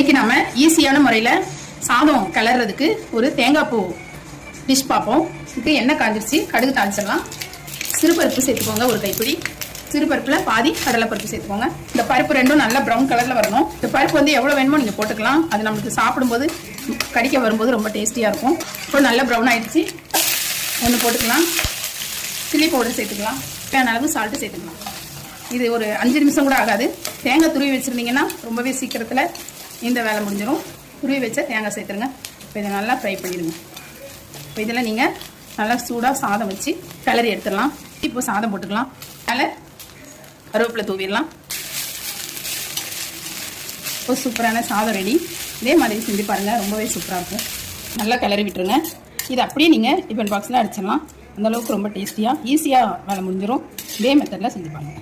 இன்னைக்கு நம்ம ஈஸியான முறையில் சாதம் கிளறதுக்கு ஒரு தேங்காய் பூ டிஷ் பார்ப்போம். இதுக்கு எண்ணெய் காஞ்சிருச்சு, கடுகு தாளிச்சிடலாம். சிறுபருப்பு சேர்த்துக்கோங்க, ஒரு கைப்பிடி. சிறுபருப்பில் பாதி கடலைப்பருப்பு சேர்த்துக்கோங்க. இந்த பருப்பு ரெண்டும் நல்லா ப்ரௌன் கலரில் வரணும். இந்த பருப்பு வந்து எவ்வளோ வேணுமோ நீங்கள் போட்டுக்கலாம். அது நம்மளுக்கு சாப்பிடும்போது கடிக்க வரும்போது ரொம்ப டேஸ்டியாக இருக்கும். இப்போ நல்லா ப்ரௌன் ஆகிடுச்சு. ஒன்று போட்டுக்கலாம். சில்லி பவுடர் சேர்த்துக்கலாம். தேவையான அளவு சால்ட்டு சேர்த்துக்கலாம். இது ஒரு 5 நிமிஷம் கூட ஆகாது. தேங்காய் துருவி வச்சுருந்தீங்கன்னா ரொம்பவே சீக்கிரத்தில் இந்த வேலை முடிஞ்சிடும். துருவி வச்ச தேங்காய் சேர்த்துருங்க. இப்போ இதை நல்லா ஃப்ரை பண்ணிடுங்க. இப்போ இதில் நீங்கள் நல்லா சூடாக சாதம் வச்சு கிளறி எடுத்துடலாம். இப்போ சாதம் போட்டுக்கலாம். அதில் கருவேப்பிலை தூவிடலாம். இப்போ சூப்பரான சாதம் ரெடி. இதே மாதிரி செஞ்சு பாருங்கள், ரொம்பவே சூப்பராக இருக்கும். நல்லா கிளறி விட்டுருங்க. இது அப்படியே நீங்கள் டிஃபன் பாக்ஸில் அடிச்சிடலாம். அந்தளவுக்கு ரொம்ப டேஸ்டியாக ஈஸியாக வேலை முடிஞ்சிடும். இதே மெத்தடில் செஞ்சு பாருங்கள்.